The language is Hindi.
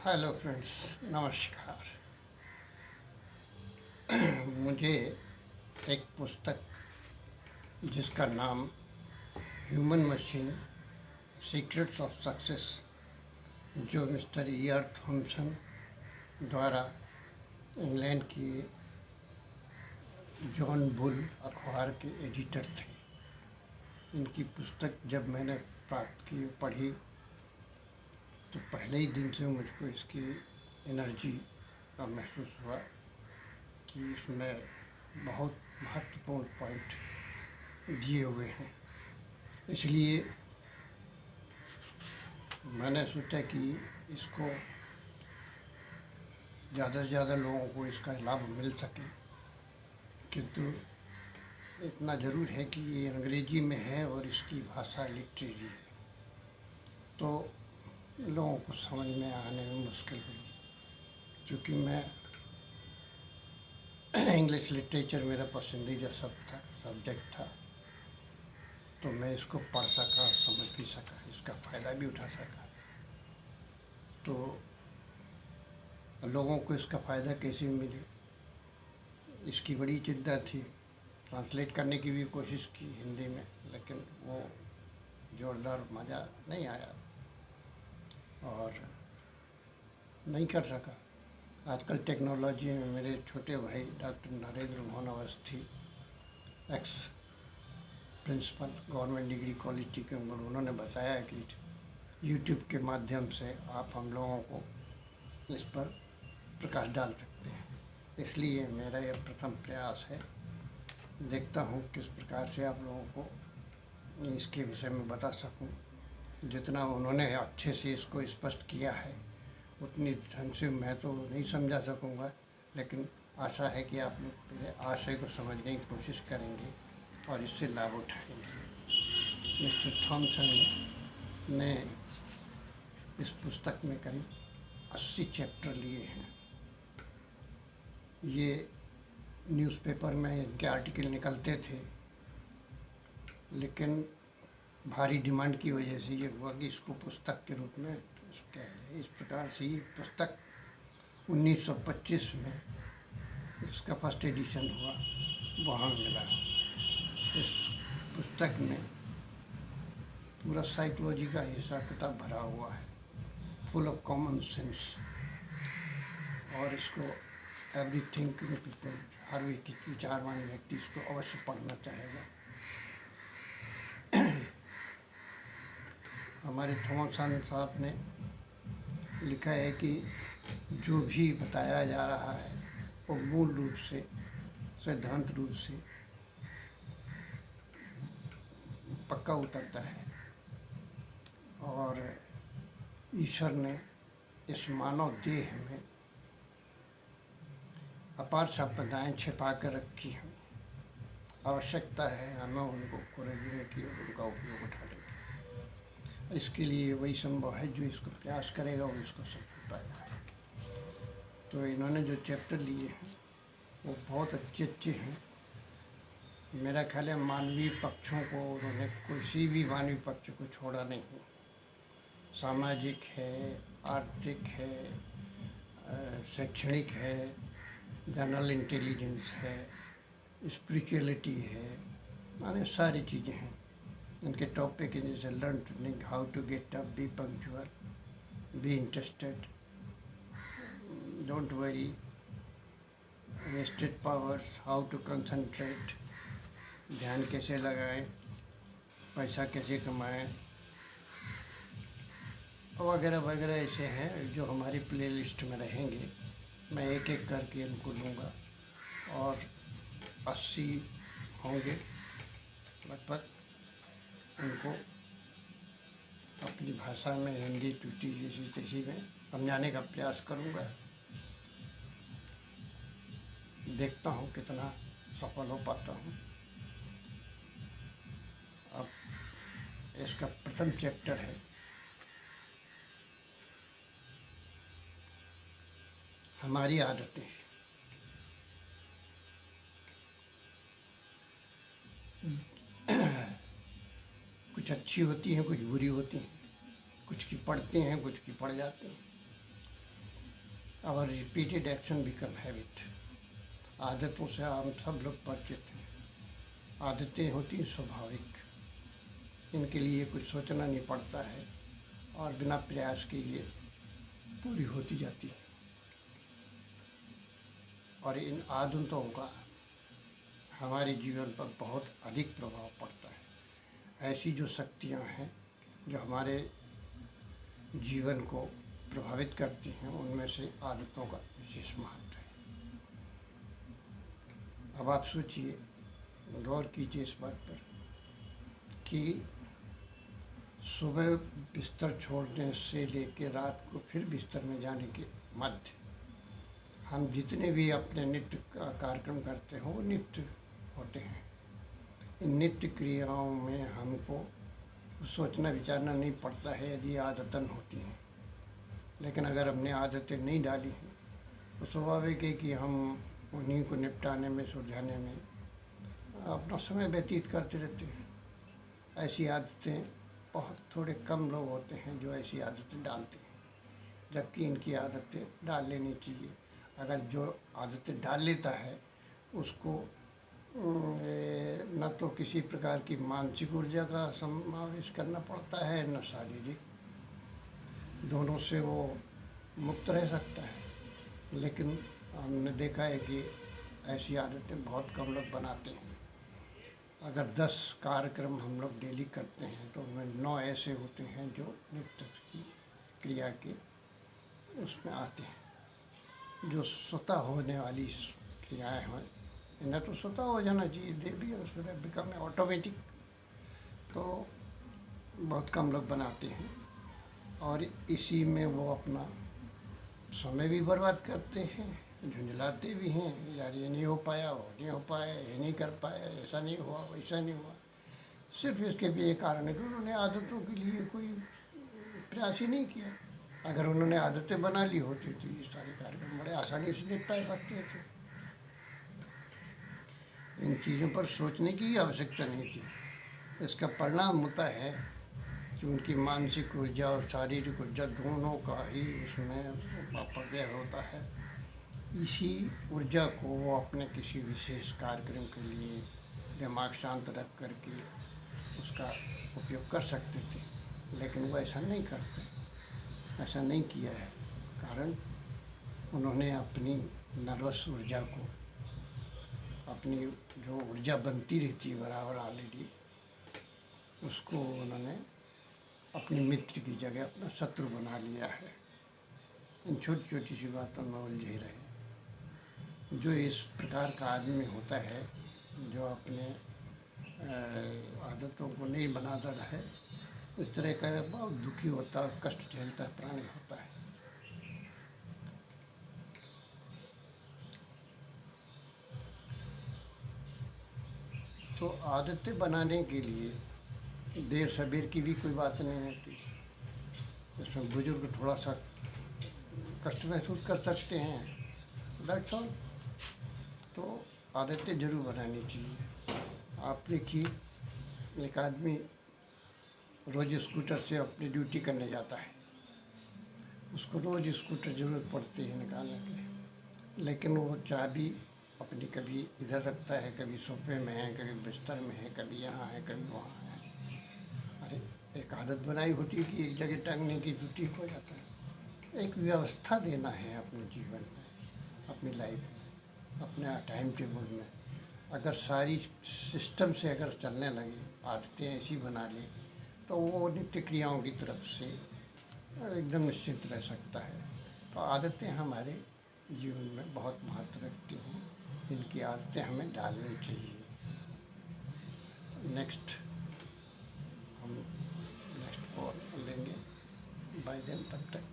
हेलो फ्रेंड्स, नमस्कार। मुझे एक पुस्तक जिसका नाम human machine secrets of success, जो मिस्टर E.R. थॉमसन द्वारा इंग्लैंड की जॉन बुल अखबार के एडिटर थे, इनकी पुस्तक जब मैंने प्राप्त की, पढ़ी, तो पहले ही दिन से मुझको इसकी एनर्जी का महसूस हुआ कि इसमें बहुत महत्वपूर्ण पॉइंट दिए हुए हैं। इसलिए मैंने सोचा कि इसको ज़्यादा से ज़्यादा लोगों को इसका लाभ मिल सके, किंतु इतना ज़रूर है कि ये अंग्रेजी में है और इसकी भाषा लिटरेरी है, तो लोगों को समझ में आने में मुश्किल हुई। क्योंकि मैं इंग्लिश लिटरेचर मेरा पसंदीदा सब्जेक्ट था, तो मैं इसको पढ़ सका, समझ भी सका, इसका फ़ायदा भी उठा सका। तो लोगों को इसका फ़ायदा कैसे मिले, इसकी बड़ी चिंता थी। ट्रांसलेट करने की भी कोशिश की हिंदी में, लेकिन वो ज़ोरदार मज़ा नहीं आया और नहीं कर सका। आजकल टेक्नोलॉजी में मेरे छोटे भाई doctor Narendra Mohan Awasthi, ex principal government degree college Tikamgarh, उन्होंने बताया कि यूट्यूब के माध्यम से आप हम लोगों को इस पर प्रकाश डाल सकते हैं। इसलिए मेरा यह प्रथम प्रयास है। देखता हूँ किस प्रकार से आप लोगों को इसके विषय में बता सकूँ। जितना उन्होंने अच्छे से इसको स्पष्ट किया है, उतनी ढंग से मैं तो नहीं समझा सकूँगा, लेकिन आशा है कि आप लोग मेरे आशय को समझने की कोशिश करेंगे और इससे लाभ उठाएंगे। मिस्टर थॉमसन ने इस पुस्तक में करीब 80 चैप्टर लिए हैं। ये न्यूज़पेपर में इनके आर्टिकल निकलते थे, लेकिन भारी डिमांड की वजह से ये हुआ कि इसको पुस्तक के रूप में इस प्रकार से ये पुस्तक 1925 में इसका फर्स्ट एडिशन हुआ, वहाँ मिला। इस पुस्तक में पूरा साइकोलॉजी का हिसाब किताब भरा हुआ है, फुल ऑफ कॉमन सेंस। और इसको एवरी थिंकिंग पीपल, हर विचारवान व्यक्ति इसको अवश्य पढ़ना चाहेगा। हमारे थॉमसन साहब ने लिखा है कि जो भी बताया जा रहा है वो मूल रूप से, सिद्धांत रूप से पक्का उतरता है, और ईश्वर ने इस मानव देह में अपार संपदाएँ छिपा कर रखी हैं। आवश्यकता है हमें उनको खोजने की और उनका उपयोग उठाने की। इसके लिए वही संभव है, जो इसको प्रयास करेगा वो इसको समझ पाएगा। तो इन्होंने जो चैप्टर लिए हैं वो बहुत अच्छे हैं। मेरा ख्याल है मानवीय पक्षों को उन्होंने किसी भी मानवीय पक्ष को छोड़ा नहीं। सामाजिक है, आर्थिक है, शैक्षणिक है, जनरल इंटेलिजेंस है, स्पिरिचुअलिटी है, माने सारी चीज़ें हैं। इनके टॉपिक है जैसे learn to think, how to get up, be punctual, be interested, don't worry, wasted powers, how to concentrate, ध्यान कैसे लगाएं, पैसा कैसे कमाएं, वगैरह वगैरह ऐसे हैं जो हमारी प्लेलिस्ट में रहेंगे। मैं एक एक करके इनको लूँगा और 80 होंगे लगभग। उनको अपनी भाषा में, हिंदी टूटी जैसी तैसी में समझाने का प्रयास करूँगा। देखता हूँ कितना सफल हो पाता हूँ। अब इसका प्रथम चैप्टर है हमारी आदतें। कुछ अच्छी होती हैं, कुछ बुरी होती हैं, कुछ की पढ़ते हैं, कुछ की पढ़ जाते हैं। Our repeated action become habit. आदतों से हम सब लोग परिचित हैं। आदतें होती स्वाभाविक, इनके लिए कुछ सोचना नहीं पड़ता है और बिना प्रयास के ये पूरी होती जाती है। और इन आदतों का हमारे जीवन पर बहुत अधिक प्रभाव पड़ता है। ऐसी जो शक्तियाँ हैं जो हमारे जीवन को प्रभावित करती हैं, उनमें से आदतों का विशेष महत्व है। अब आप सोचिए, गौर कीजिए इस बात पर कि सुबह बिस्तर छोड़ने से लेकर रात को फिर बिस्तर में जाने के मध्य हम जितने भी अपने नित्य कार्यक्रम करते हैं वो नित्य होते हैं। इन नित्य क्रियाओं में हमको सोचना विचारना नहीं पड़ता है यदि आदतन होती हैं। लेकिन अगर हमने आदतें नहीं डाली हैं तो स्वाभाविक है कि हम उन्हीं को निपटाने में, सुलझाने में अपना समय व्यतीत करते रहते हैं। ऐसी आदतें बहुत थोड़े कम लोग होते हैं जो ऐसी आदतें डालते हैं, जबकि इनकी आदतें डाल लेनी चाहिए। अगर जो आदतें डाल लेता है उसको न तो किसी प्रकार की मानसिक ऊर्जा का समावेश करना पड़ता है, न शारीरिक, दोनों से वो मुक्त रह सकता है। लेकिन हमने देखा है कि ऐसी आदतें बहुत कम लोग बनाते हैं। अगर 10 कार्यक्रम हम लोग डेली करते हैं तो उनमें 9 ऐसे होते हैं जो नित्य की क्रिया के उसमें आते हैं। जो स्वतः होने वाली क्रियाएँ हैं, इन्हें तो स्वतः हो जाना चाहिए, दे भी उसमें बिकम ऑटोमेटिक, तो बहुत कम लोग बनाते हैं। और इसी में वो अपना समय भी बर्बाद करते हैं, झुंझलाते भी हैं, यार ये नहीं हो पाया, वो नहीं हो पाया, ये नहीं कर पाया, ऐसा नहीं हुआ, वैसा नहीं हुआ। सिर्फ इसके भी एक कारण है कि उन्होंने आदतों के लिए कोई प्रयास ही नहीं किया। अगर उन्होंने आदतें बना ली होती तो ये सारे कार्यक्रम बड़े आसानी से निपटा सकते थे। इन चीज़ों पर सोचने की आवश्यकता नहीं थी। इसका परिणाम होता है कि उनकी मानसिक ऊर्जा और शारीरिक ऊर्जा दोनों का ही उसमें अपव्यय होता है। इसी ऊर्जा को वो अपने किसी विशेष कार्यक्रम के लिए दिमाग शांत रख करके उसका उपयोग कर सकते थे, लेकिन वो ऐसा नहीं करते, ऐसा नहीं किया है। कारण उन्होंने अपनी नर्वस ऊर्जा को, अपनी जो ऊर्जा बनती रहती है बराबर ऑलरेडी, उसको उन्होंने अपने मित्र की जगह अपना शत्रु बना लिया है। इन छोटी छोटी सी बातों में उलझे रहे। जो इस प्रकार का आदमी होता है, जो अपने आदतों को नहीं बनाता रहे, इस तरह का बहुत दुखी होता है, कष्ट झेलता प्राणी होता है। तो आदतें बनाने के लिए देर सबेर की भी कोई बात नहीं होती। इसमें बुजुर्ग थोड़ा सा कष्ट महसूस कर सकते हैं, दैट्स ऑल। तो आदतें ज़रूर बनानी चाहिए। आप देखिए, एक आदमी रोज़ स्कूटर से अपनी ड्यूटी करने जाता है, उसको रोज़ स्कूटर ज़रूरत पड़ती है निकालने की, लेकिन वो चाबी अपनी कभी इधर रखता है, कभी सोफे में है, कभी बिस्तर में है, कभी यहाँ है, कभी वहाँ है। अरे एक आदत बनाई होती है कि एक जगह टांगने की, तो ठीक हो जाता है। एक व्यवस्था देना है अपने जीवन में, अपनी लाइफ में, अपने टाइम टेबल में। अगर सारी सिस्टम से अगर चलने लगे, आदतें ऐसी बना लें, तो वो नित्य क्रियाओं की तरफ से एकदम निश्चित रह सकता है। तो आदतें हमारे जीवन में बहुत महत्व रखती हैं। इनकी आदतें हमें डालनी चाहिए। हम नेक्स्ट कॉल लेंगे, बाय देन, तब तक